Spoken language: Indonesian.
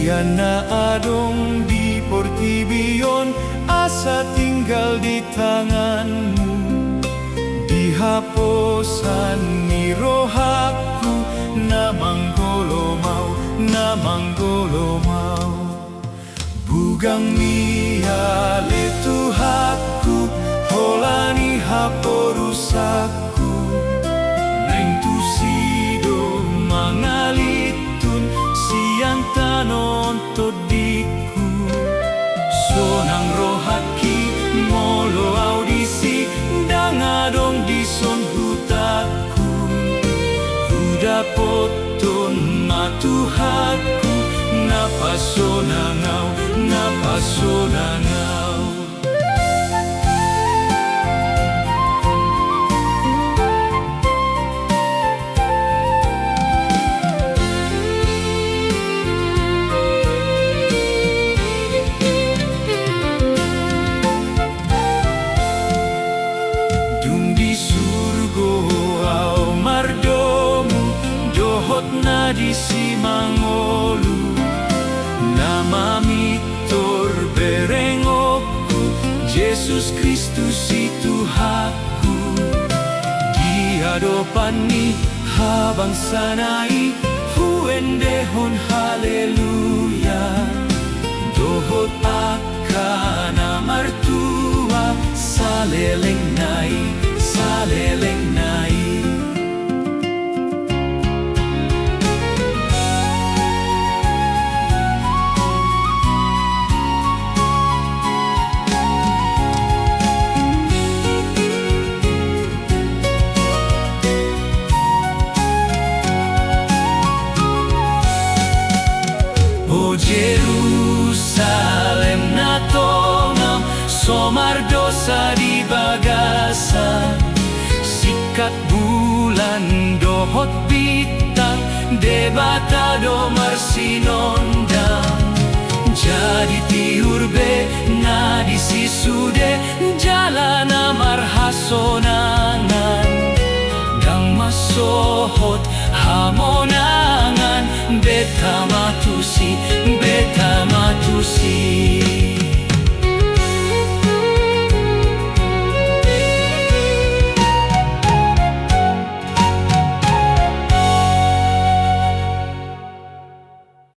Sian na adong di portibion, asa tinggal di tanganmu. Di haposan ni rohaku, na manggolomaw. Bugang miale Tuhaku, holani haporusaku. Neng tusido mangalitun, siang tanon todiku. Sonang rohaki molo audisi, dangadong dison hutaku. Huda poton matuhaku, napasonangau. Dung di surgo au mardomu, dohot na di simangolu. Nama mitor berengoku, Yesus Kristus itu Tuhaku. Di hadapani habang sanai, huendehon haleluya. Dohot akan amartua, saleleng nai. O Jerusalem na tongam, somar dosa di bagasan. Sikat bulan dohot bintang, debatado marsinondang. Jadi tiurbe na di sisude, jalan marhasonangan. Dang masohot hamonangan, beta matusi.